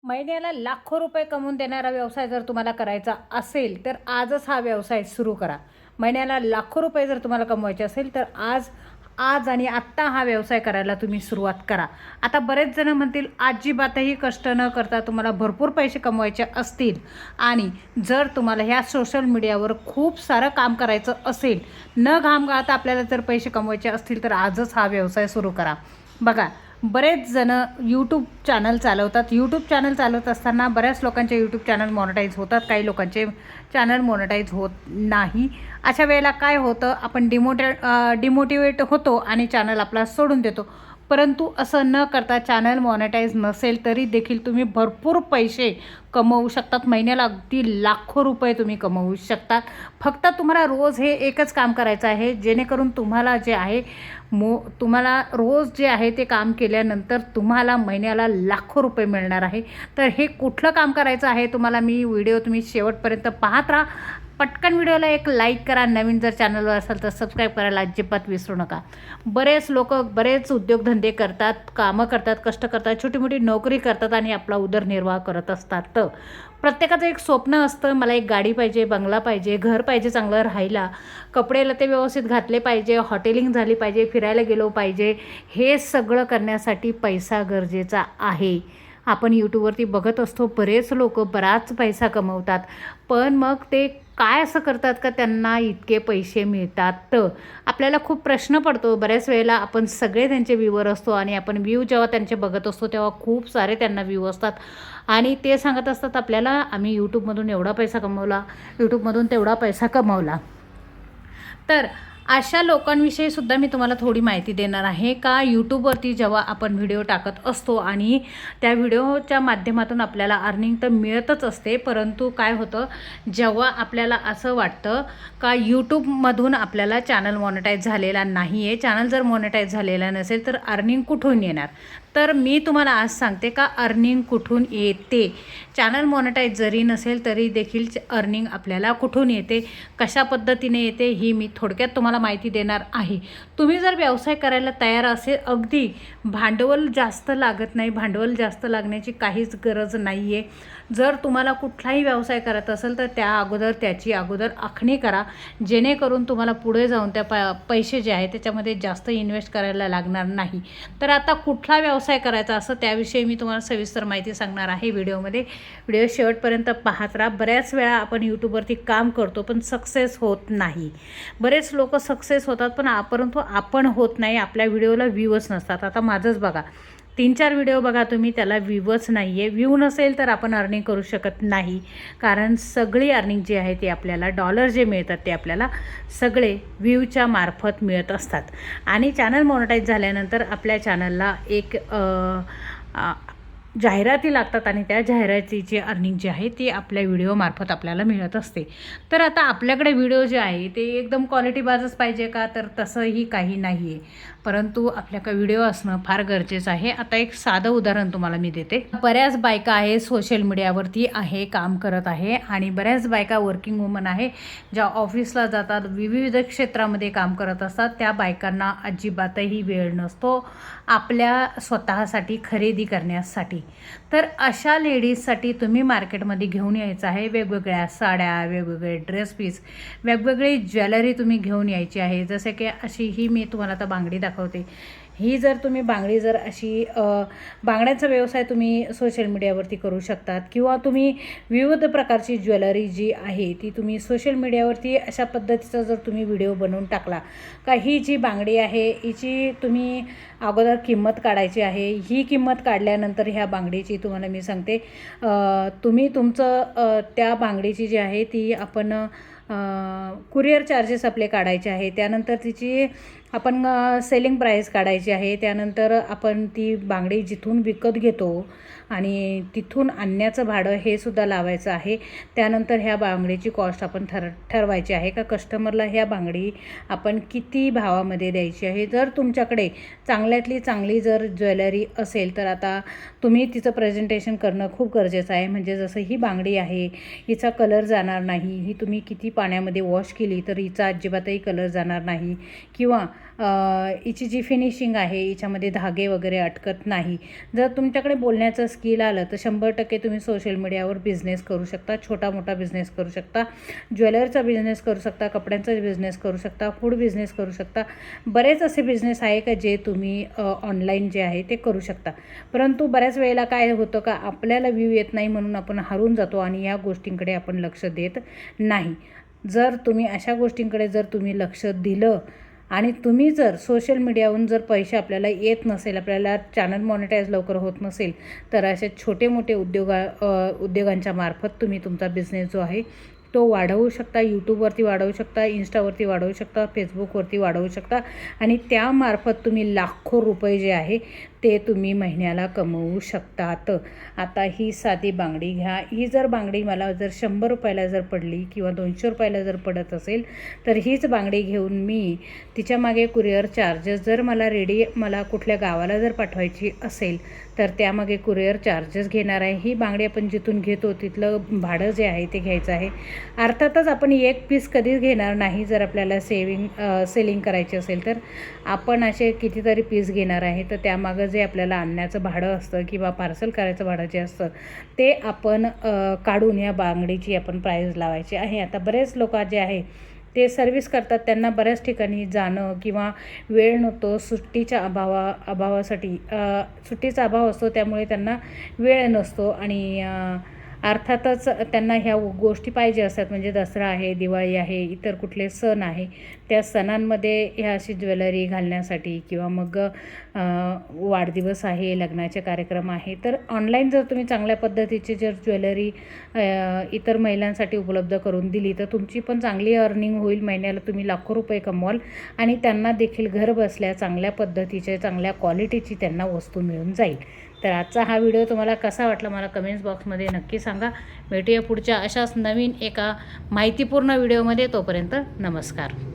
महिन्याला लाखो रुपये कमवून देणारा व्यवसाय जर तुम्हाला करायचा असेल तर आजच हा व्यवसाय सुरू करा. महिन्याला लाखो रुपये जर तुम्हाला कमवायचे असेल तर आज आज आणि आत्ता हा व्यवसाय करायला तुम्ही सुरुवात करा. आता बरेच जण म्हणतील अजिबातही कष्ट न करता तुम्हाला भरपूर पैसे कमवायचे असतील आणि जर तुम्हाला ह्या सोशल मीडियावर खूप सारं काम करायचं असेल, न घाम गाळता आपल्याला जर पैसे कमवायचे असतील तर आजच हा व्यवसाय सुरू करा. बघा, बरेच जण यूट्यूब चॅनल चालवतात. यूट्यूब चॅनल चालवत असताना बऱ्याच लोकांचे यूट्यूब चॅनल मॉनिटाईज होतात, काही लोकांचे चॅनल मॉनिटाईज होत नाही. अशा वेळेला काय होतं, आपण डिमोटिवेट होतो आणि चॅनल आपला सोडून देतो. परंतु असं न करता चॅनल मॉनिटाईज नसेल तरी देखील तुम्ही भरपूर पैसे कमवू शकतात. महिन्याला अगदी लाखो रुपये तुम्ही कमवू शकतात. फक्त तुम्हाला रोज हे एकच काम करायचं आहे, जेणेकरून तुम्हाला जे आहे तुम्हाला रोज जे आहे ते काम केल्यानंतर तुम्हाला महिन्याला लाखो रुपये मिळणार आहे. तर हे कुठलं काम करायचं आहे तुम्हाला मी व्हिडिओ तुम्ही शेवटपर्यंत पाहत राहा. पटकन व्हिडिओला एक लाईक करा. नवीन जर चॅनलवर असाल तर सबस्क्राईब करायला अजिबात विसरू नका. बरेच लोक बरेच उद्योगधंदे करतात, कामं करतात, कष्ट करतात, छोटी मोठी नोकरी करतात आणि आपला उदरनिर्वाह करत असतात. तर प्रत्येकाचं एक स्वप्न असतं, मला एक गाडी पाहिजे, बंगला पाहिजे, घर पाहिजे चांगलं राहायला, कपडे लते व्यवस्थित घातले पाहिजे, हॉटेलिंग झाली पाहिजे, फिरायला गेलो पाहिजे. हे सगळं करण्यासाठी पैसा गरजेचा आहे. आपण यूट्यूबवरती बघत असतो, बरेच लोक बराच पैसा कमवतात, पण मग ते काय असं करतात का त्यांना इतके पैसे मिळतात. तर आपल्याला खूप प्रश्न पडतो. बऱ्याच वेळेला आपण सगळे त्यांचे व्ह्यूवर असतो आणि आपण व्ह्यू जेव्हा त्यांचे बघत असतो तेव्हा खूप सारे त्यांना व्ह्यू असतात आणि ते सांगत असतात आपल्याला, आम्ही यूट्यूबमधून एवढा पैसा कमवला, यूट्यूबमधून तेवढा पैसा कमवला. तर अशा लोकांविषयी सुद्धा मी तुम्हाला थोडी माहिती देणार आहे का यूट्यूबवरती जेव्हा आपण व्हिडिओ टाकत असतो आणि त्या व्हिडिओच्या माध्यमातून आपल्याला अर्निंग तर मिळतच असते, परंतु काय होतं, जेव्हा आपल्याला असं वाटतं का यूट्यूबमधून आपल्याला चॅनल मॉनिटाईज झालेला नाही आहे, चॅनल जर मॉनिटाईज झालेला नसेल तर अर्निंग कुठून येणार. तर मी तुम्हाला आज सांगते का अर्निंग कुठून येते. चॅनल मॉनिटाईज जरी नसेल तरी देखील अर्निंग आपल्याला कुठून येते, कशा पद्धतीने येते ही मी थोडक्यात तुम्हाला माहिती देणार आहे. तुम्ही जर व्यवसाय करायला तयार असेल, अगदी भांडवल जास्त लागत नाही, भांडवल जास्त लागण्याची काहीच गरज नाही आहे. जर तुम्हाला कुठलाही व्यवसाय करत असेल तर त्याची अगोदर आखणी करा, जेणेकरून तुम्हाला पुढे जाऊन त्या पैसे जे आहे त्याच्यामध्ये जास्त इन्व्हेस्ट करायला लागणार नाही. तर आता कुठला व्यवसाय करायचा असं त्याविषयी मी तुम्हाला सविस्तर माहिती सांगणार आहे व्हिडिओमध्ये. व्हिडिओ शेवटपर्यंत पाहत राहा. बऱ्याच वेळा आपण यूट्यूबवरती काम करतो पण सक्सेस होत नाही. बरेच लोक सक्सेस होतात पण परंतु आपण होत नाही, आपल्या व्हिडिओला व्ह्यूच नसतात. आता माझंच बघा, 3-4 व्हिडिओ बघा तुम्ही, त्याला व्ह्यूच नाही आहे. व्ह्यू नसेल तर आपण अर्निंग करू शकत नाही, कारण सगळी अर्निंग जी आहे ती आपल्याला डॉलर जे मिळतात ते आपल्याला सगळे व्ह्यूच्या मार्फत मिळत असतात. आणि चॅनल मॉनिटाईज झाल्यानंतर आपल्या चॅनलला एक जाहिराती लागतात आणि त्या जाहिरातीची अर्निंग जी आहे ती आपल्या व्हिडिओमार्फत आपल्याला मिळत असते. तर आता आपल्याकडे व्हिडिओ जे आहे ते एकदम क्वालिटीबाजच पाहिजे का, तर तसंही काही नाही आहे, परंतु आपल्याकडे व्हिडिओ असणं फार गरजेचं आहे. आता एक साधं उदाहरण तुम्हाला मी देते. बऱ्याच बायका आहे सोशल मीडियावरती आहे, काम करत आहे आणि बऱ्याच बायका वर्किंग वुमन आहे ज्या ऑफिसला जातात, विविध क्षेत्रामध्ये काम करत असतात. त्या बायकांना अजिबातही वेळ नसतो आपल्या स्वतःसाठी खरेदी करण्यासाठी. तर अशा लेडीजसाठी तुम्ही मार्केटमध्ये घेऊन यायचं आहे वेगवेगळ्या साड्या, वेगवेगळे ड्रेस पीस, वेगवेगळी ज्वेलरी तुम्ही घेऊन यायची आहे. जसे की अशी ही मी तुम्हाला आता बांगडी दाखवते. ही जर तुम्ही बांगडी जर अशी बांगड्यांचा व्यवसाय तुम्ही सोशल मीडियावरती करू शकतात किंवा तुम्ही विविध प्रकारची ज्वेलरी जी आहे ती तुम्ही सोशल मीडियावरती अशा पद्धतीचा जर तुम्ही व्हिडिओ बनवून टाकला का, ही जी बांगडी आहे हिची तुम्ही अगोदर किंमत काढायची आहे. ही किंमत काढल्यानंतर ह्या बांगडीची तुम्हाला मी सांगते, तुम्ही तुमचं त्या बांगडीची जी आहे ती आपण कुरिअर चार्जेस आपले काढायचे आहे. त्यानंतर तिची आपण सेलिंग प्राईस काढायची आहे. त्यानंतर आपण ती बांगडी जिथून विकत घेतो आणि तिथून आणण्याचं भाडं हे सुद्धा लावायचं आहे. त्यानंतर ह्या बांगडीची कॉस्ट आपण ठरवायची आहे का कस्टमरला ह्या बांगडी आपण किती भावामध्ये द्यायची आहे. जर तुमच्याकडे चांगल्यातली चांगली जर ज्वेलरी असेल तर आता तुम्ही तिचं प्रेझेंटेशन करणं खूप गरजेचं आहे. म्हणजे जसं ही बांगडी आहे, हिचा कलर जाणार नाही, ही तुम्ही किती पाण्यामध्ये वॉश केली तर हिचा अजिबातही कलर जाणार नाही, किंवा हिची जी फिनिशिंग आहे हिच्यामध्ये धागे वगैरे अटकत नाही. जर तुमच्याकडे बोलण्याचं स्किल आलं तर 100% तुम्ही सोशल मीडियावर बिझनेस करू शकता. छोटा मोठा बिझनेस करू शकता, ज्वेलरचा बिझनेस करू शकता, कपड्यांचा बिझनेस करू शकता, फूड बिझनेस करू शकता. बरेच असे बिझनेस आहे का जे तुम्ही ऑनलाईन जे आहे ते करू शकता. परंतु बऱ्याच वेळेला काय होतं का आपल्याला व्ह्यू येत नाही म्हणून आपण हरून जातो आणि या गोष्टींकडे आपण लक्ष देत नाही. जर तुम्ही अशा गोष्टींकडे जर तुम्ही लक्ष दिलं आणि तुम्ही जर सोशल मीडियावरून जर पैसे आपल्याला येत नसेल, आपल्याला चॅनल मॉनिटाईज लवकर होत नसेल, तर असे छोटे मोठे उद्योगांच्या मार्फत तुम्ही तुमचा बिझनेस जो आहे तो वाढवू शकता. यूट्यूबवरती वाढवू शकता, इंस्टावरती वाढवू शकता, फेसबुकवरती वाढवू शकता आणि त्यामार्फत तुम्ही लाखो रुपये जे आहे ते तुम्ही महिन्याला कमवू शकतात. आता ही साधी बांगडी घ्या. ही जर बांगडी मला जर 100 रुपयाला जर पडली किंवा 200 रुपयाला जर पडत असेल तर हीच बांगडी घेऊन मी तिच्यामागे कुरिअर चार्जेस जर मला कुठल्या गावाला जर पाठवायची असेल तर त्यामागे कुरिअर चार्जेस घेणार आहे. ही बांगडी आपण जिथून घेतो तिथलं भाडं जे आहे ते घ्यायचं आहे. अर्थातच आपण एक पीस कधीच घेणार नाही. जर आपल्याला सेलिंग करायची असेल तर आपण असे कितीतरी पीस घेणार आहे. तर त्यामागं जे आपल्याला आणण्याचं भाडं असतं किंवा पार्सल करायचं भाडं जे असतं ते आपण काढून या बांगडीची आपण प्राईस लावायची आहे. आता बरेच लोक जे आहे ते सर्व्हिस करतात, त्यांना बऱ्याच ठिकाणी जाणं किंवा वेळ नसतो, सुट्टीचा अभाव असतो, त्यामुळे त्यांना वेळ नसतो आणि अर्थातच त्यांना ह्या गोष्टी पाहिजे असतात. म्हणजे दसरा आहे, दिवाळी आहे, इतर कुठले सण आहे, त्या सणांमध्ये ह्या अशी ज्वेलरी घालण्यासाठी किंवा मग वाढदिवस आहे, लग्नाचे कार्यक्रम आहे, तर ऑनलाईन जर तुम्ही चांगल्या पद्धतीची जर ज्वेलरी इतर महिलांसाठी उपलब्ध करून दिली तर तुमची पण चांगली अर्निंग होईल. महिन्याला तुम्ही लाखो रुपये कमवाल आणि त्यांना देखील घर बसल्या चांगल्या पद्धतीचे चांगल्या क्वालिटीची त्यांना वस्तू मिळून जाईल. तर आजचा हा व्हिडिओ तुम्हाला कसा वाटला मला कमेंट्स बॉक्समध्ये नक्की सांगा. भेटूया पुढच्या अशाच नवीन एका माहितीपूर्ण व्हिडिओमध्ये. तोपर्यंत नमस्कार.